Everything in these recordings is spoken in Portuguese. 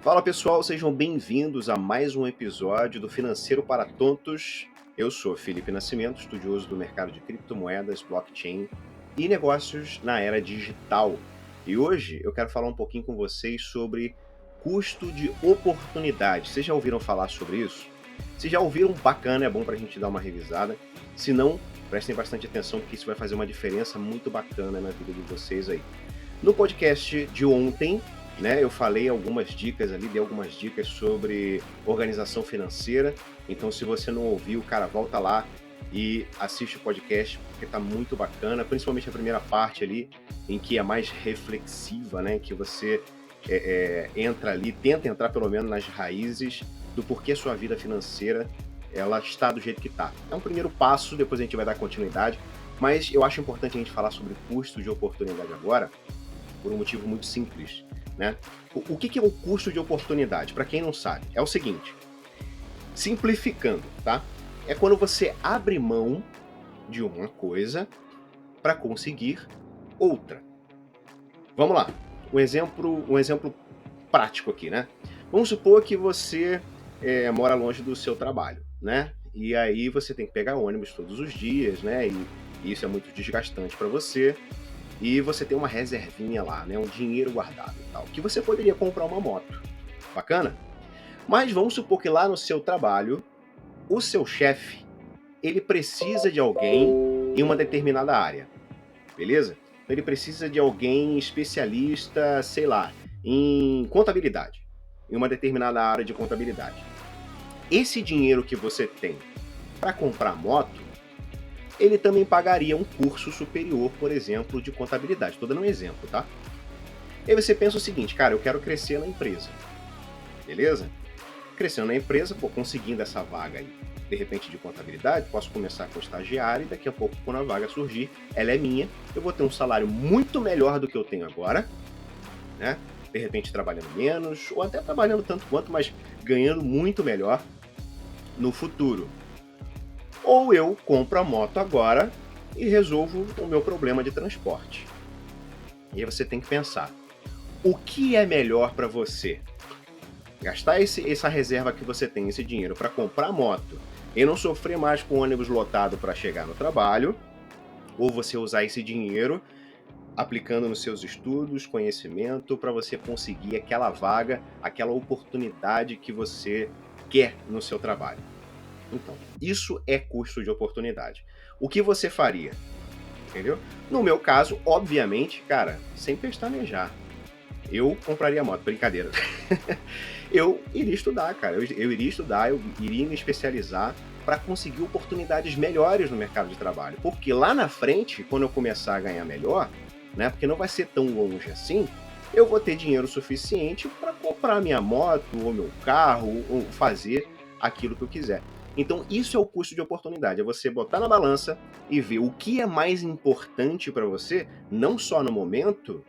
Fala pessoal, sejam bem-vindos a mais um episódio do Financeiro para Tontos. Eu sou Felipe Nascimento, estudioso do mercado de criptomoedas, blockchain e negócios na era digital. E hoje eu quero falar um pouquinho com vocês sobre custo de oportunidade. Vocês já ouviram falar sobre isso? Se já ouviram, bacana, é bom para a gente dar uma revisada. Se não, prestem bastante atenção porque isso vai fazer uma diferença muito bacana na vida de vocês aí. No podcast de ontem, né, eu falei algumas dicas ali, dei algumas dicas sobre organização financeira. Então, se você não ouviu, cara, volta lá e assiste o podcast, porque tá muito bacana, principalmente a primeira parte ali, em que é mais reflexiva, né, que você entra ali, tenta entrar pelo menos nas raízes do porquê sua vida financeira ela está do jeito que tá. É um primeiro passo, depois a gente vai dar continuidade, mas eu acho importante a gente falar sobre custo de oportunidade agora, por um motivo muito simples, né? O que é o custo de oportunidade? Para quem não sabe, é o seguinte, simplificando, tá? É quando você abre mão de uma coisa para conseguir outra. Vamos lá, um exemplo prático aqui, né? Vamos supor que você mora longe do seu trabalho, né? E aí você tem que pegar ônibus todos os dias, né? E isso é muito desgastante para você. E você tem uma reservinha lá, né, um dinheiro guardado e tal, que você poderia comprar uma moto. Bacana? Mas vamos supor que lá no seu trabalho, o seu chefe, ele precisa de alguém em uma determinada área, beleza? Então ele precisa de alguém especialista, sei lá, em contabilidade, em uma determinada área de contabilidade. Esse dinheiro que você tem para comprar moto, ele também pagaria um curso superior, por exemplo, de contabilidade. Estou dando um exemplo, tá? E aí você pensa o seguinte, cara, eu quero crescer na empresa, beleza? Crescendo na empresa, pô, conseguindo essa vaga aí, de repente de contabilidade, posso começar com estagiário e daqui a pouco, quando a vaga surgir, ela é minha, eu vou ter um salário muito melhor do que eu tenho agora, né? De repente trabalhando menos, ou até trabalhando tanto quanto, mas ganhando muito melhor no futuro. Ou eu compro a moto agora e resolvo o meu problema de transporte. E aí você tem que pensar, o que é melhor para você? Gastar essa reserva que você tem, esse dinheiro, para comprar a moto e não sofrer mais com o ônibus lotado para chegar no trabalho, ou você usar esse dinheiro aplicando nos seus estudos, conhecimento, para você conseguir aquela vaga, aquela oportunidade que você quer no seu trabalho. Então, isso é custo de oportunidade. O que você faria? Entendeu? No meu caso, obviamente, cara, sem pestanejar, eu compraria moto, brincadeira. Eu iria estudar, cara, eu iria estudar, eu iria me especializar para conseguir oportunidades melhores no mercado de trabalho. Porque lá na frente, quando eu começar a ganhar melhor, né, porque não vai ser tão longe assim, eu vou ter dinheiro suficiente para comprar minha moto, ou meu carro, ou fazer aquilo que eu quiser. Então, isso é o custo de oportunidade, é você botar na balança e ver o que é mais importante para você, não só no momento,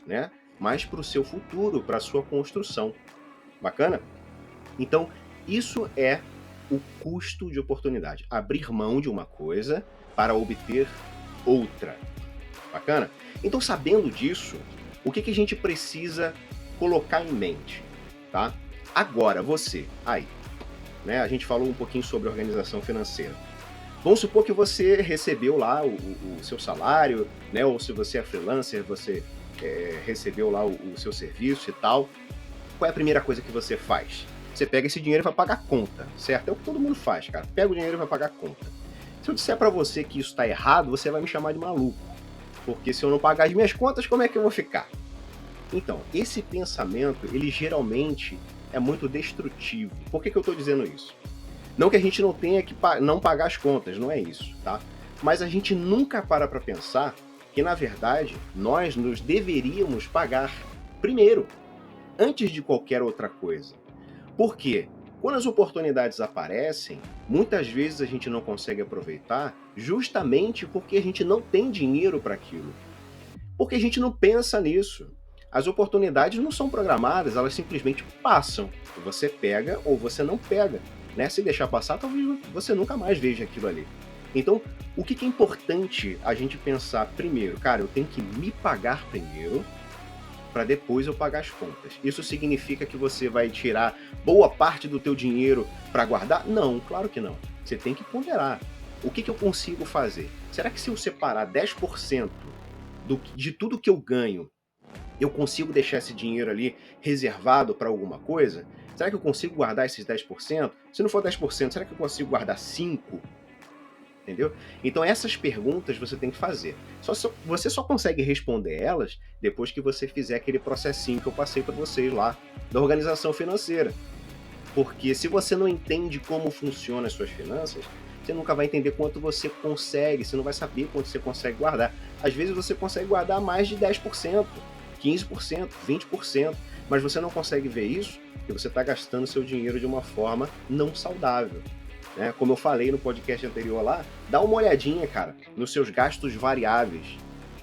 né, mas para o seu futuro, para a sua construção. Bacana? Então, isso é o custo de oportunidade. Abrir mão de uma coisa para obter outra. Bacana? Então, sabendo disso, o que a gente precisa colocar em mente, tá? Agora, você, aí, né? A gente falou um pouquinho sobre organização financeira. Vamos supor que você recebeu lá o seu salário, né? Ou se você é freelancer, você recebeu lá o seu serviço e tal. Qual é a primeira coisa que você faz? Você pega esse dinheiro e vai pagar a conta, certo? É o que todo mundo faz, cara. Pega o dinheiro e vai pagar a conta. Se eu disser pra você que isso tá errado, você vai me chamar de maluco. Porque se eu não pagar as minhas contas, como é que eu vou ficar? Então, esse pensamento, ele geralmente é muito destrutivo. Por que eu tô dizendo isso? Não que a gente não tenha que não pagar as contas, não é isso, tá? Mas a gente nunca para pensar que, na verdade, nós nos deveríamos pagar primeiro, antes de qualquer outra coisa. Por quê? Quando as oportunidades aparecem, muitas vezes a gente não consegue aproveitar justamente porque a gente não tem dinheiro para aquilo. Porque a gente não pensa nisso. As oportunidades não são programadas, elas simplesmente passam. Você pega ou você não pega. Né? Se deixar passar, talvez você nunca mais veja aquilo ali. Então, o que é importante a gente pensar primeiro? Cara, eu tenho que me pagar primeiro para depois eu pagar as contas. Isso significa que você vai tirar boa parte do teu dinheiro para guardar? Não, claro que não. Você tem que ponderar. O que eu consigo fazer? Será que se eu separar 10% de tudo que eu ganho, eu consigo deixar esse dinheiro ali reservado para alguma coisa? Será que eu consigo guardar esses 10%? Se não for 10%, será que eu consigo guardar 5%? Entendeu? Então essas perguntas você tem que fazer. Você só consegue responder elas depois que você fizer aquele processinho que eu passei para vocês lá da organização financeira. Porque se você não entende como funcionam as suas finanças, você nunca vai entender quanto você consegue, você não vai saber quanto você consegue guardar. Às vezes você consegue guardar mais de 10%, 15%, 20%, mas você não consegue ver isso porque você está gastando seu dinheiro de uma forma não saudável. Né? Como eu falei no podcast anterior lá, dá uma olhadinha, cara, nos seus gastos variáveis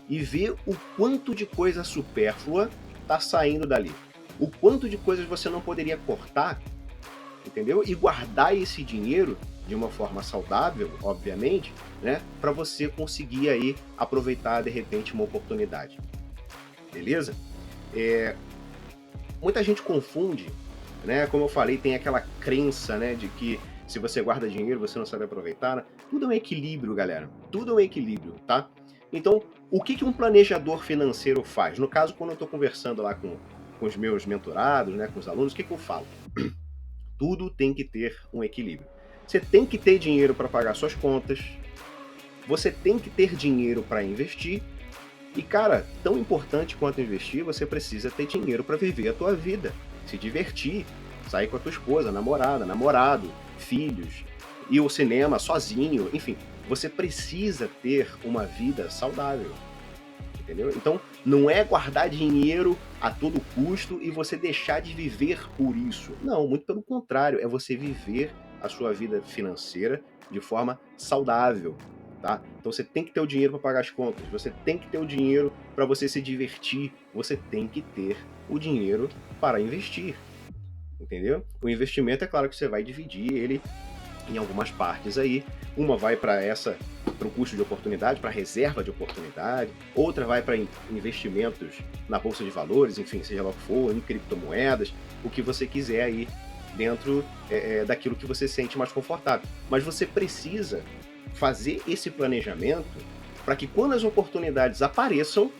e vê o quanto de coisa supérflua está saindo dali. O quanto de coisas você não poderia cortar, entendeu? E guardar esse dinheiro de uma forma saudável, obviamente, né? Para você conseguir aí aproveitar, de repente, uma oportunidade. Beleza? Muita gente confunde, né? Como eu falei, tem aquela crença, né, de que se você guarda dinheiro, você não sabe aproveitar, né? Tudo é um equilíbrio, galera. Tudo é um equilíbrio, tá? Então, o que um planejador financeiro faz? No caso, quando eu estou conversando lá com os meus mentorados, né, com os alunos, o que eu falo? Tudo tem que ter um equilíbrio. Você tem que ter dinheiro para pagar suas contas, você tem que ter dinheiro para investir, e, cara, tão importante quanto investir, você precisa ter dinheiro para viver a tua vida, se divertir, sair com a tua esposa, namorada, namorado, filhos, ir ao cinema sozinho, enfim, você precisa ter uma vida saudável, entendeu? Então, não é guardar dinheiro a todo custo e você deixar de viver por isso. Não, muito pelo contrário, é você viver a sua vida financeira de forma saudável, tá? Então você tem que ter o dinheiro para pagar as contas, você tem que ter o dinheiro para você se divertir, você tem que ter o dinheiro para investir, entendeu? O investimento é claro que você vai dividir ele em algumas partes aí. Uma vai para o custo de oportunidade, para reserva de oportunidade, outra vai para investimentos na bolsa de valores, enfim, seja lá o que for, em criptomoedas, o que você quiser aí dentro daquilo que você sente mais confortável. Mas você precisa fazer esse planejamento para que quando as oportunidades apareçam,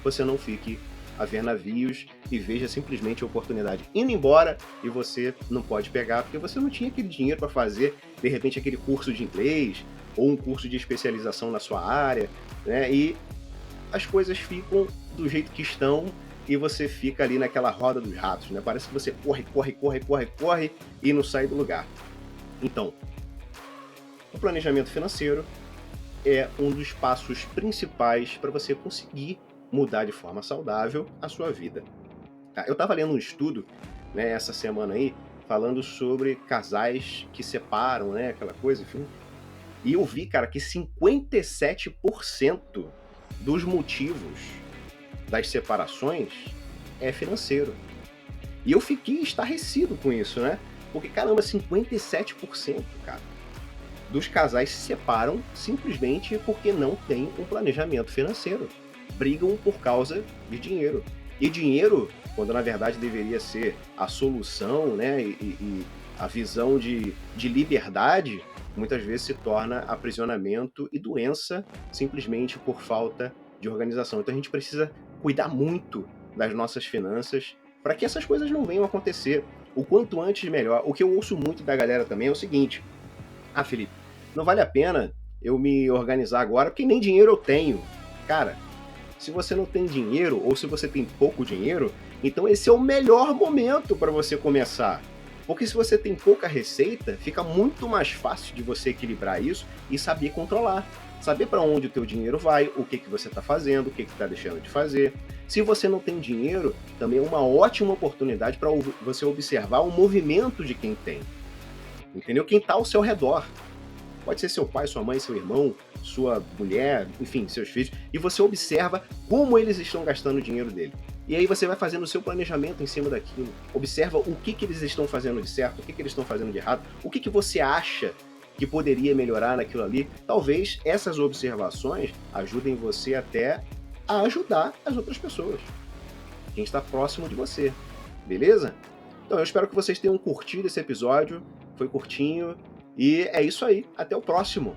você não fique a ver navios e veja simplesmente a oportunidade indo embora e você não pode pegar porque você não tinha aquele dinheiro para fazer, de repente, aquele curso de inglês ou um curso de especialização na sua área, né? E as coisas ficam do jeito que estão e você fica ali naquela roda dos ratos, né? Parece que você corre e não sai do lugar. Então, o planejamento financeiro é um dos passos principais para você conseguir mudar de forma saudável a sua vida. Tá? Eu estava lendo um estudo, né, essa semana aí, falando sobre casais que separam, né, aquela coisa, enfim. E eu vi, cara, que 57% dos motivos das separações é financeiro. E eu fiquei estarrecido com isso, né? Porque, caramba, 57%, cara, dos casais se separam simplesmente porque não tem um planejamento financeiro. Brigam por causa de dinheiro. E dinheiro, quando na verdade deveria ser a solução, né, e a visão de liberdade, muitas vezes se torna aprisionamento e doença simplesmente por falta de organização. Então a gente precisa cuidar muito das nossas finanças para que essas coisas não venham a acontecer. O quanto antes, melhor. O que eu ouço muito da galera também é o seguinte: ah, Felipe, não vale a pena eu me organizar agora porque nem dinheiro eu tenho. Cara, se você não tem dinheiro ou se você tem pouco dinheiro, então esse é o melhor momento para você começar. Porque se você tem pouca receita, fica muito mais fácil de você equilibrar isso e saber controlar. Saber para onde o teu dinheiro vai, o que você está fazendo, o que está deixando de fazer. Se você não tem dinheiro, também é uma ótima oportunidade para você observar o movimento de quem tem. Entendeu? Quem está ao seu redor. Pode ser seu pai, sua mãe, seu irmão, sua mulher, enfim, seus filhos. E você observa como eles estão gastando o dinheiro dele. E aí você vai fazendo o seu planejamento em cima daquilo. Observa o que eles estão fazendo de certo, o que eles estão fazendo de errado, o que você acha que poderia melhorar naquilo ali. Talvez essas observações ajudem você até a ajudar as outras pessoas. quem está próximo de você, beleza? Então eu espero que vocês tenham curtido esse episódio, foi curtinho, e é isso aí, até o próximo!